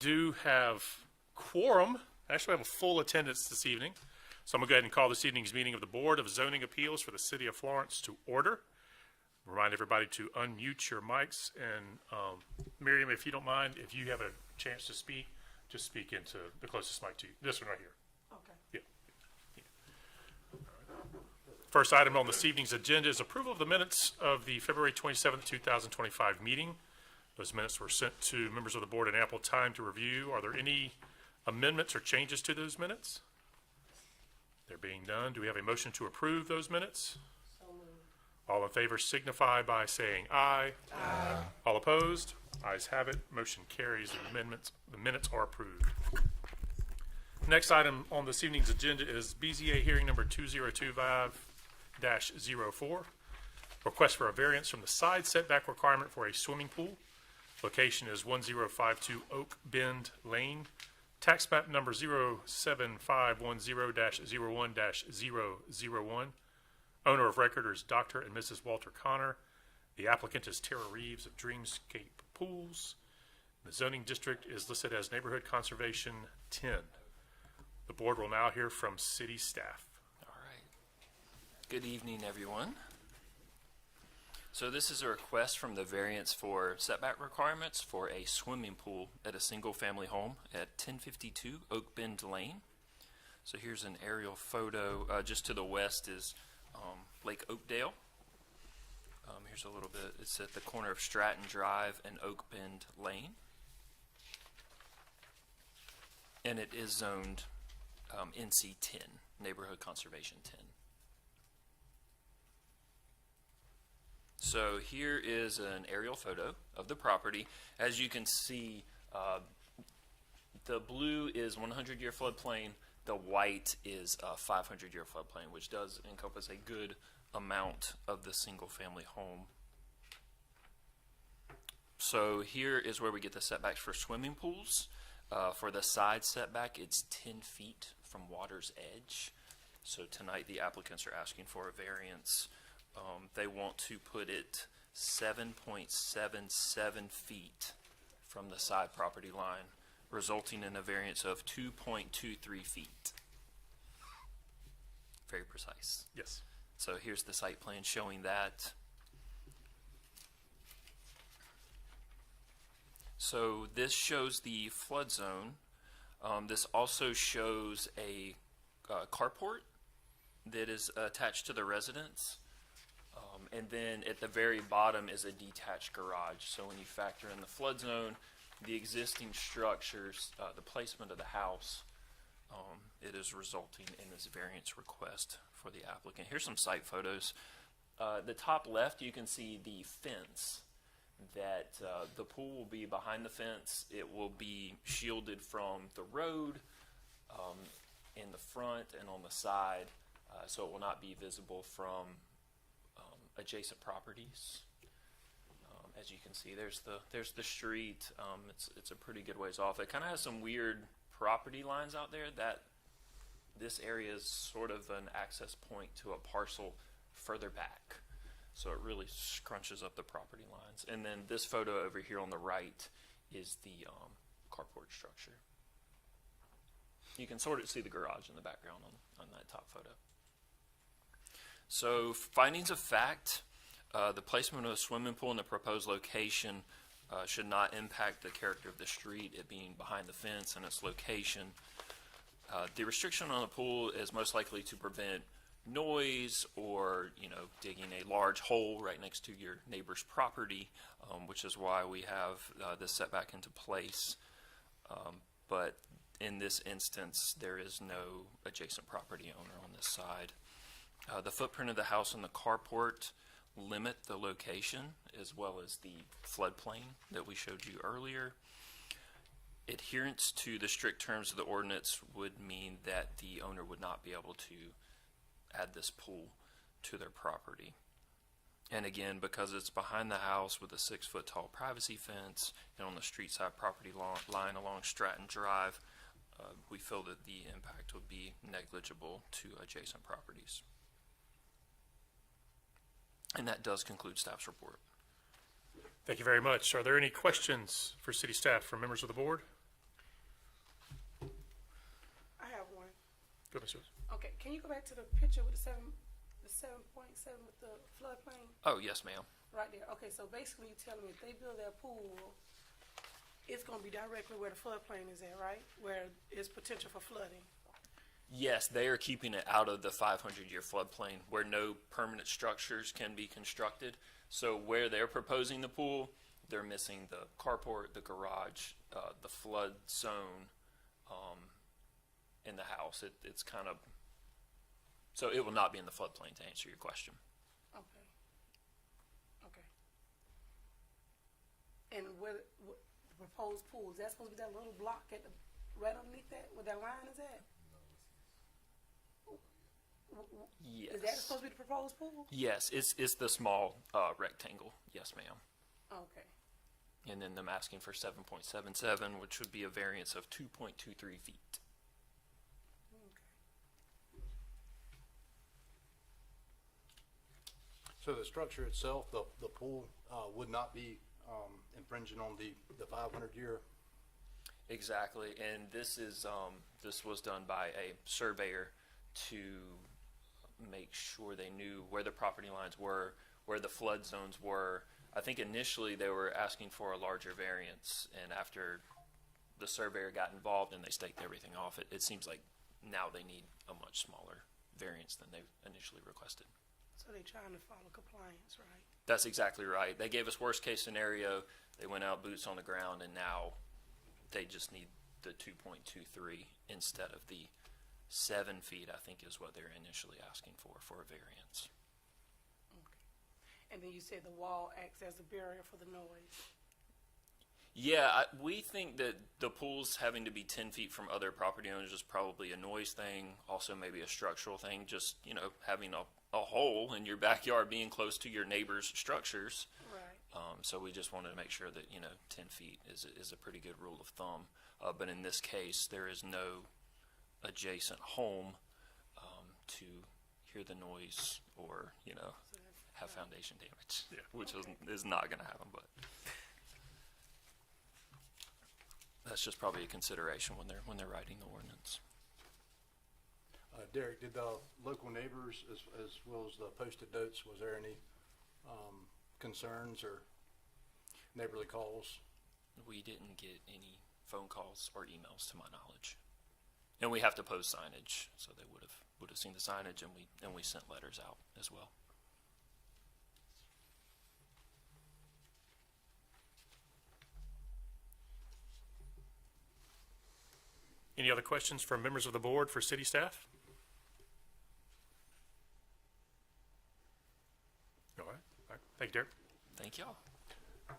do have quorum. Actually, I have a full attendance this evening. So I'm going to go ahead and call this evening's meeting of the Board of Zoning Appeals for the City of Florence to order. Remind everybody to unmute your mics. And Miriam, if you don't mind, if you have a chance to speak, just speak into the closest mic to you. This one right here. Okay. Yeah. First item on this evening's agenda is approval of the minutes of the February 27th, 2025 meeting. Those minutes were sent to members of the board in ample time to review. Are there any amendments or changes to those minutes? They're being done. Do we have a motion to approve those minutes? So moved. All in favor signify by saying aye. Aye. All opposed? Ayes have it. Motion carries. The minutes are approved. Next item on this evening's agenda is BZA hearing number 2025-04. Request for a variance from the side setback requirement for a swimming pool. Location is 1052 Oak Bend Lane. Tax map number 07510-01-001. Owner of record is Dr. and Mrs. Walter Connor. The applicant is Tara Reeves of Dreamscape Pools. The zoning district is listed as Neighborhood Conservation 10. The board will now hear from city staff. All right. Good evening, everyone. So this is a request from the variance for setback requirements for a swimming pool at a single-family home at 1052 Oak Bend Lane. So here's an aerial photo. Just to the west is Lake Oakdale. Here's a little bit. It's at the corner of Stratton Drive and Oak Bend Lane. And it is zoned NC 10, Neighborhood Conservation 10. So here is an aerial photo of the property. As you can see, the blue is 100-year floodplain. The white is a 500-year floodplain, which does encompass a good amount of the single-family home. So here is where we get the setbacks for swimming pools. For the side setback, it's 10 feet from water's edge. So tonight the applicants are asking for a variance. They want to put it 7.77 feet from the side property line, resulting in a variance of 2.23 feet. Very precise. Yes. So here's the site plan showing that. So this shows the flood zone. This also shows a carport that is attached to the residence. And then at the very bottom is a detached garage. So when you factor in the flood zone, the existing structures, the placement of the house, it is resulting in this variance request for the applicant. Here's some site photos. The top left, you can see the fence that the pool will be behind the fence. It will be shielded from the road in the front and on the side, so it will not be visible from adjacent properties. As you can see, there's the street. It's a pretty good ways off. It kind of has some weird property lines out there. That this area is sort of an access point to a parcel further back, so it really scrunches up the property lines. And then this photo over here on the right is the carport structure. You can sort of see the garage in the background on that top photo. So findings of fact, the placement of a swimming pool in the proposed location should not impact the character of the street, it being behind the fence and its location. The restriction on the pool is most likely to prevent noise or, digging a large hole right next to your neighbor's property, which is why we have this setback into place. But in this instance, there is no adjacent property owner on this side. The footprint of the house and the carport limit the location as well as the floodplain that we showed you earlier. Adherence to the strict terms of the ordinance would mean that the owner would not be able to add this pool to their property. And again, because it's behind the house with a 6-foot tall privacy fence and on the street side property line along Stratton Drive, we feel that the impact would be negligible to adjacent properties. And that does conclude staff's report. Thank you very much. Are there any questions for city staff from members of the board? Go, Ms. Woods. Okay, can you go back to the picture with the 7.7 with the floodplain Oh, yes, ma'am. right there? Okay, so basically you're telling me if they build their pool, it's gonna be directly where the floodplain is at, right? Where it's potential for flooding. Yes, they are keeping it out of the 500-year floodplain where no permanent structures can be constructed. So where they're proposing the pool, they're missing the carport, the garage, the flood zone in the house. It's kind of, so it will not be in the floodplain, to answer your question. Okay. Okay. And what the proposed pool, is that supposed to be that little block at the, right underneath that, where that line is at? Yes. Is that supposed to be the proposed pool? Yes, it's the small rectangle. Yes, ma'am. Okay. And then them asking for 7.77, which would be a variance of 2.23 feet. So the structure itself, the pool, would not be infringing on the 500-year? Exactly, and this is this was done by a surveyor to make sure they knew where the property lines were, where the flood zones were. I think initially they were asking for a larger variance, and after the surveyor got involved and they staked everything off, it seems like now they need a much smaller variance than they initially requested. So they're trying to follow compliance, right? That's exactly right. They gave us worst case scenario. They went out boots on the ground, and now they just need the 2.23 instead of the 7 feet, I think is what they're initially asking for a variance. Okay. And then you said the wall acts as a barrier for the noise. Yeah, we think that the pool's having to be 10 feet from other property owners is probably a noise thing, also maybe a structural thing, just, having a hole in your backyard being close to your neighbor's structures. Right. So we just wanted to make sure that, 10 feet is a pretty good rule of thumb. But in this case, there is no adjacent home to hear the noise or, have foundation damage, Yeah. which is not going to happen, but that's just probably a consideration when they're writing the ordinance. Derek, did the local neighbors, as well as the posted notes, was there any concerns or neighborly calls? We didn't get any phone calls or emails to my knowledge, and we have to post signage, so they would have seen the signage, and we sent letters out as well. Any other questions from members of the board for city staff? All right. All right. Thank you, Derek. Thank y'all.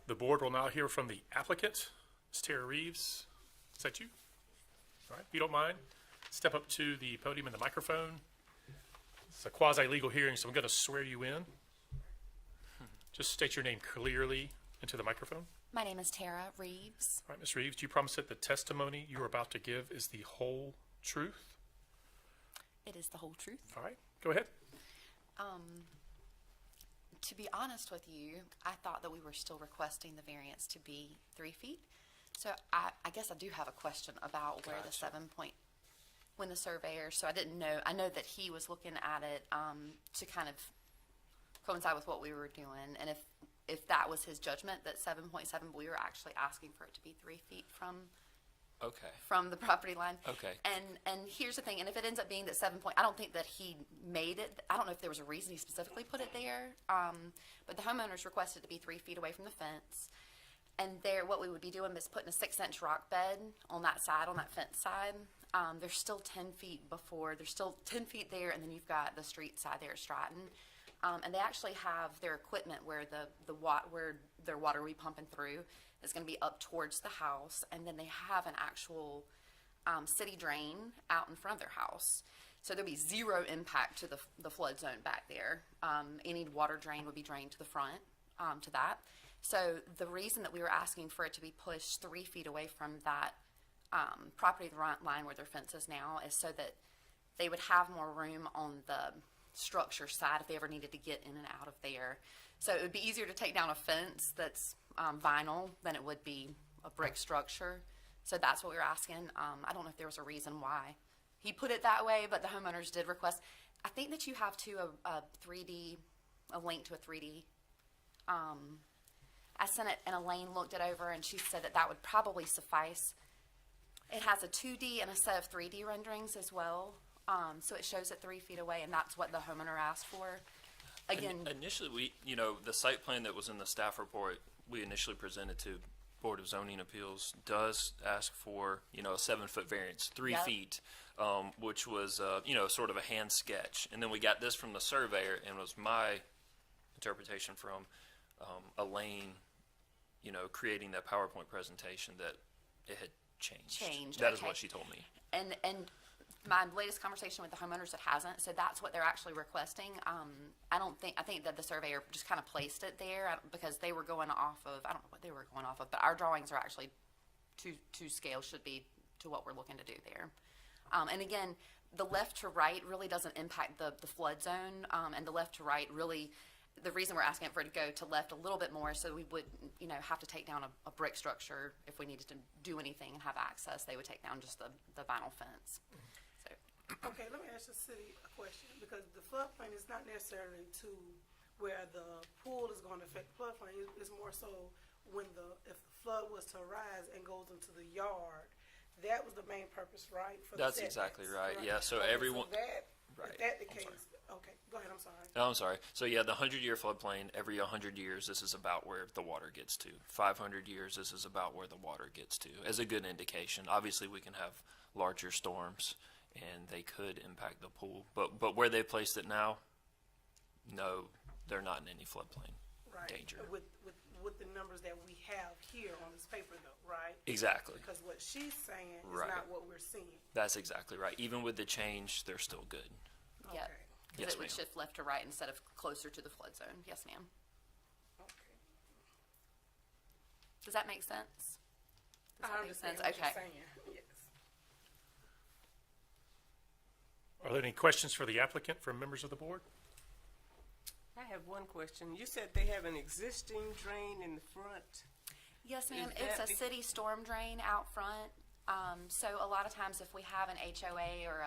The board will now hear from the applicant, Ms. Tara Reeves. Is that you? All right. If you don't mind, step up to the podium and the microphone. It's a quasi-legal hearing, so I'm going to swear you in. Just state your name clearly into the microphone. My name is Tara Reeves. All right, Ms. Reeves, do you promise that the testimony you are about to give is the whole truth? It is the whole truth. All right, go ahead. To be honest with you, I thought that we were still requesting the variance to be 3 feet. So I guess I do have a question about where the Gotcha. 7 point, when the surveyor, so I didn't know, I know that he was looking at it to kind of coincide with what we were doing. And if that was his judgment, that 7.7, we were actually asking for it to be 3 feet Okay. from the property line. Okay. And here's the thing, and if it ends up being that 7 point, I don't think that he made it. I don't know if there was a reason he specifically put it there. But the homeowners requested to be 3 feet away from the fence. And there, what we would be doing is putting a 6-inch rock bed on that side, on that fence side. There's still 10 feet before, there's still 10 feet there, and then you've got the street side there at Stratton. And they actually have their equipment where where their water will be pumping through is going to be up towards the house, and then they have an actual city drain out in front of their house. So there'll be zero impact to the flood zone back there. Any water drain would be drained to the front to that. So the reason that we were asking for it to be pushed 3 feet away from that property line where their fence is now is so that they would have more room on the structure side if they ever needed to get in and out of there. So it would be easier to take down a fence that's vinyl than it would be a brick structure. So that's what we were asking. I don't know if there was a reason why he put it that way, but the homeowners did request. I think that you have too a 3D, a link to a 3D. I sent it, and Elaine looked it over, and she said that would probably suffice. It has a 2D and a set of 3D renderings as well. So it shows it 3 feet away, and that's what the homeowner asked for. Again, Initially, the site plan that was in the staff report, we initially presented to Board of Zoning Appeals does ask for, a 7-foot variance, 3 Yep. feet, which was, sort of a hand sketch. And then we got this from the surveyor, and it was my interpretation from Elaine, creating that PowerPoint presentation that it had changed. That is okay. what she told me. And my latest conversation with the homeowners, it hasn't. So that's what they're actually requesting. I think that the surveyor just kind of placed it there because they were going off of, I don't know what they were going off of, but our drawings are actually to scale, should be to what we're looking to do there. And again, the left to right really doesn't impact the flood zone, and the left to right really, the reason we're asking for it to go to left a little bit more, so we would, have to take down a brick structure if we needed to do anything and have access. They would take down just the vinyl fence. So, Okay, let me ask the city a question, because the floodplain is not necessarily to where the pool is going to affect the floodplain. It's more so if the flood was to rise and goes into the yard, that was the main purpose, right? For the That's exactly setbacks, right. Yeah, so Okay, everyone- Right. If that the I'm case, sorry. okay, go ahead, I'm sorry. Oh, I'm sorry. So yeah, the 100-year floodplain, every 100 years, this is about where the water gets to. 500 years, this is about where the water gets to, as a good indication. Obviously, we can have larger storms, and they could impact the pool. But where they placed it now, no, they're not in any floodplain Right. danger. With the numbers that we have here on this paper though, right? Exactly. Because what she's saying is Right. not what we're seeing. That's exactly right. Even with the change, they're still good. yep. Okay. 'Cause Yes, it would ma'am. shift left to right instead of closer to the flood zone. Yes, ma'am. Okay. Does that make sense? Does I that make understand sense? what you're Okay. saying, yes. Are there any questions for the applicant from members of the board? I have one question. You said they have an existing drain in the front. Yes, ma'am. Is It's that a city storm drain out front. So a lot of times if we have an HOA or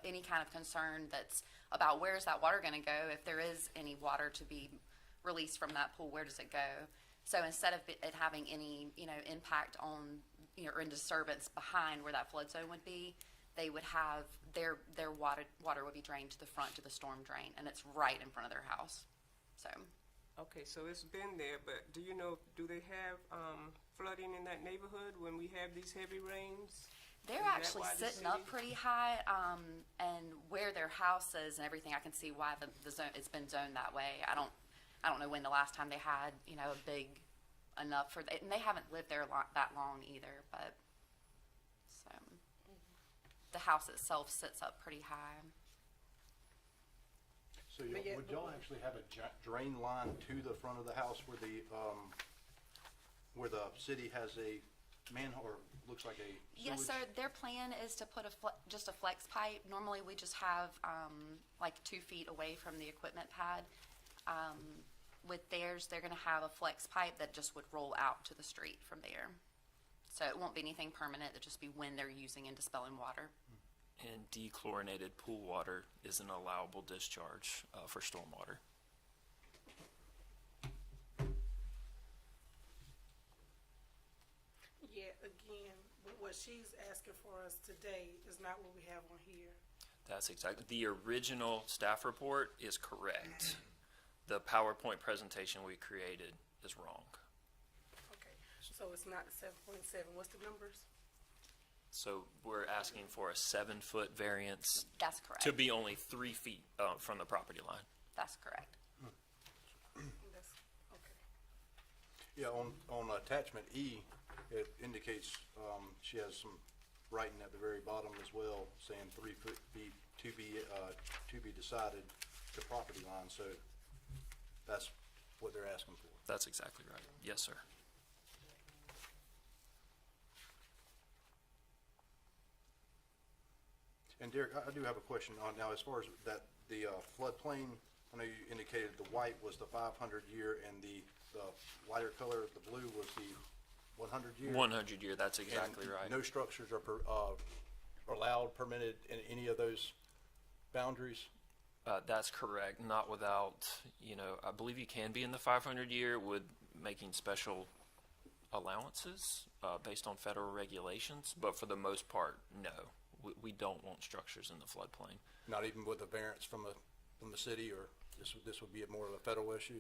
any kind of concern that's about where's that water going to go, if there is any water to be released from that pool, where does it go? So instead of it having any, impact on, or in disturbance behind where that flood zone would be, they would have their water would be drained to the front to the storm drain, and it's right in front of their house. So. Okay, so it's been there, but do they have flooding in that neighborhood when we have these heavy rains? They're Is that actually why the sitting up city- pretty high, and where their house is and everything, I can see why the zone, it's been zoned that way. I don't know when the last time they had, a big enough for, and they haven't lived there that long either, but, so, the house itself sits up pretty high. So But yet- would y'all actually have a drain line to the front of the house where the city has a manhole, or looks like a Yes, sewage? sir. Their plan is to put just a flex pipe. Normally, we just have like 2 feet away from the equipment pad. With theirs, they're going to have a flex pipe that just would roll out to the street from there. So it won't be anything permanent. It'll just be when they're using and dispelling water. And dechlorinated pool water is an allowable discharge for stormwater. Yeah, again, what she's asking for us today is not what we have on here. That's exactly, the original staff report is correct. The PowerPoint presentation we created is wrong. Okay, so it's not 7.7. What's the numbers? So we're asking for a 7-foot variance That's correct. to be only 3 feet from the property line. That's correct. That's, okay. Yeah, on attachment E, it indicates, she has some writing at the very bottom as well, saying 3 feet to be decided to property line, so that's what they're asking for. That's exactly right. Yes, sir. And Derek, I do have a question on, now, as far as that, the floodplain, I know you indicated the white was the 500-year, and the lighter color, the blue, was the 100-year? 100-year, that's exactly right. No structures are allowed, permitted in any of those boundaries? That's correct. Not without, I believe you can be in the 500 year with making special allowances based on federal regulations, but for the most part, no. We don't want structures in the floodplain. Not even with a variance from the city, or this would be more of a federal issue?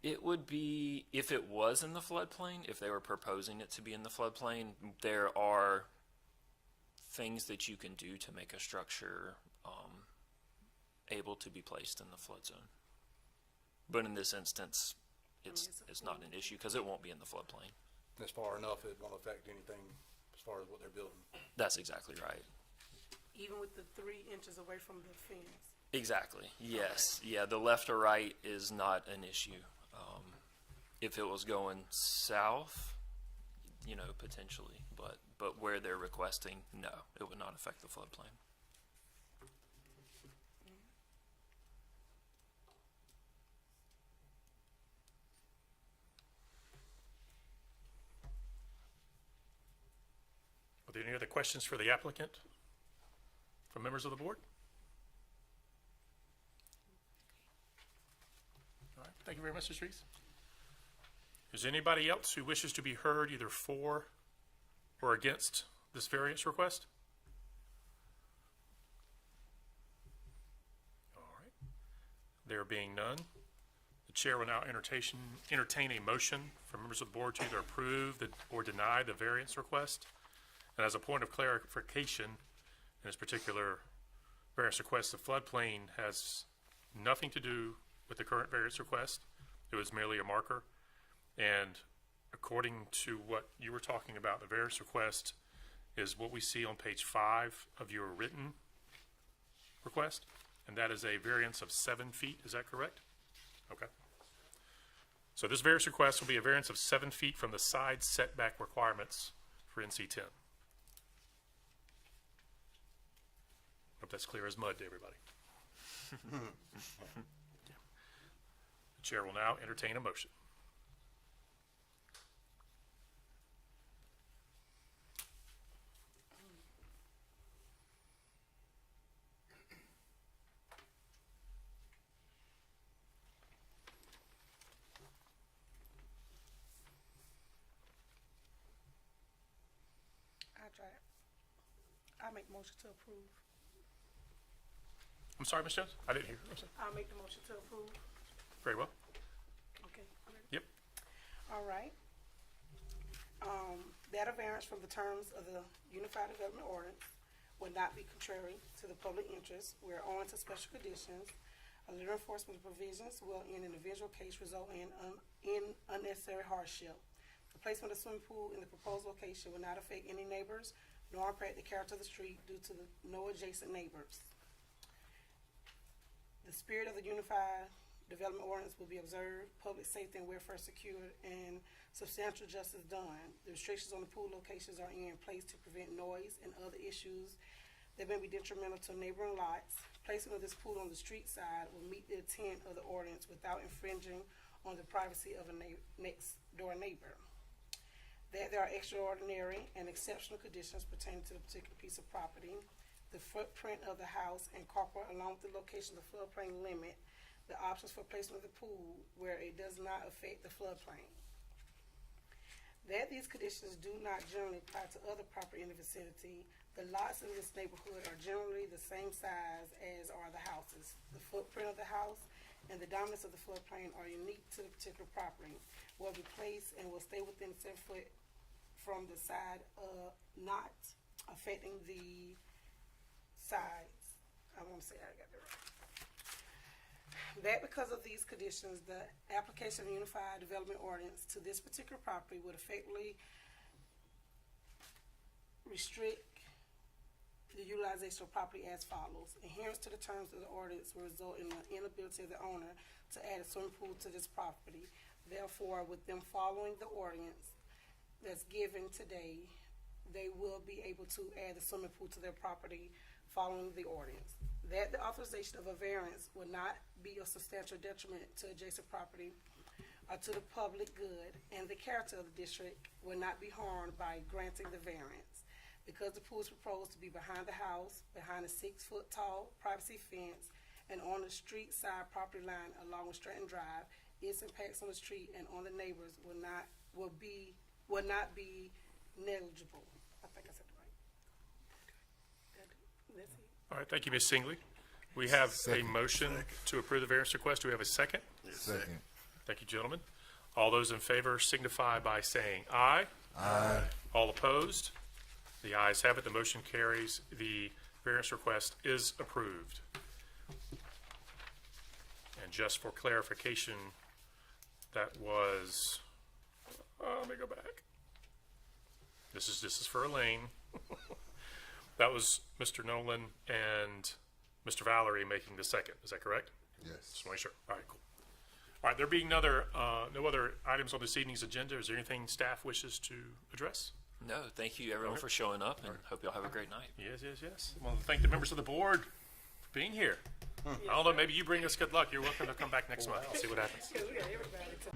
It would be, if it was in the floodplain, if they were proposing it to be in the floodplain, there are things that you can do to make a structure able to be placed in the flood zone. But in this instance, it's not an issue because it won't be in the floodplain. It's far enough, it won't affect anything as far as what they're building. That's exactly right. Even with the 3 inches away from the fence. Exactly. Yes. Yeah. The left or right is not an issue. If it was going south, potentially, but where they're requesting, no, it would not affect the floodplain. Are there any other questions for the applicant from members of the board? All right, thank you very much, Ms. Reese. Is there anybody else who wishes to be heard either for or against this variance request? All right. There being none, the chair will now entertain a motion from members of the board to either approve or deny the variance request. And as a point of clarification, in this particular variance request, the floodplain has nothing to do with the current variance request. It was merely a marker. And according to what you were talking about, the variance request is what we see on page 5 of your written request. And that is a variance of 7 feet. Is that correct? Okay. So this variance request will be a variance of 7 feet from the side setback requirements for NC 10. Hope that's clear as mud to everybody. The chair will now entertain a motion. I make motion to approve. I'm sorry, Ms. Jones? I didn't hear. I'm sorry. I'll make the motion to approve. Very well. Okay. Ready? Yep. All right. That a variance from the terms of the Unified Development Ordinance would not be contrary to the public interest where owing to special conditions, a litter enforcement provisions will in an individual case result in unnecessary hardship. The placement of swimming pool in the proposed location will not affect any neighbors nor impact the character of the street due to no adjacent neighbors. The spirit of the Unified Development Ordinance will be observed, public safety and welfare secured, and substantial justice done. The restrictions on the pool locations are in place to prevent noise and other issues that may be detrimental to neighboring lots. Placement of this pool on the street side will meet the intent of the ordinance without infringing on the privacy of a next door neighbor. That there are extraordinary and exceptional conditions pertaining to the particular piece of property. The footprint of the house and carport along with the location of the floodplain limit the options for placement of the pool where it does not affect the floodplain. That these conditions do not generally apply to other property in the vicinity. The lots in this neighborhood are generally the same size as are the houses. The footprint of the house and the dominance of the floodplain are unique to the particular property, will be placed and will stay within 7 foot from the side, not affecting the sides. I want to say I got that right. That because of these conditions, the application of the Unified Development Ordinance to this particular property would effectively restrict the utilization of property as follows. Adherence to the terms of the ordinance will result in the inability of the owner to add a swimming pool to this property. Therefore, with them following the ordinance that's given today, they will be able to add the swimming pool to their property following the ordinance. That the authorization of a variance will not be a substantial detriment to adjacent property or to the public good, and the character of the district will not be harmed by granting the variance. because the pool is proposed to be behind the house, behind a 6-foot tall privacy fence, and on the street side property line along with Stratton Drive, its impacts on the street and on the neighbors will not be negligible. I think I said it right. That's it. All right, thank you, Ms. Singley. We have a motion to approve the variance request. Do we have a second? Second. Thank you, gentlemen. All those in favor signify by saying aye. Aye. All opposed? The ayes have it. The motion carries. The variance request is approved. And just for clarification, that was, let me go back. This is for Elaine. That was Mr. Nolan and Mr. Valerie making the second. Is that correct? Yes. Just want to make sure. All right, cool. All right, there being no other items on this evening's agenda, is there anything staff wishes to address? No, thank you everyone for showing up, and hope y'all have a great night. Yes. I want to thank the members of the board for being here. I don't know, maybe you bring us good luck. You're welcome to come back next month. We'll see what happens. Yeah, we got everybody to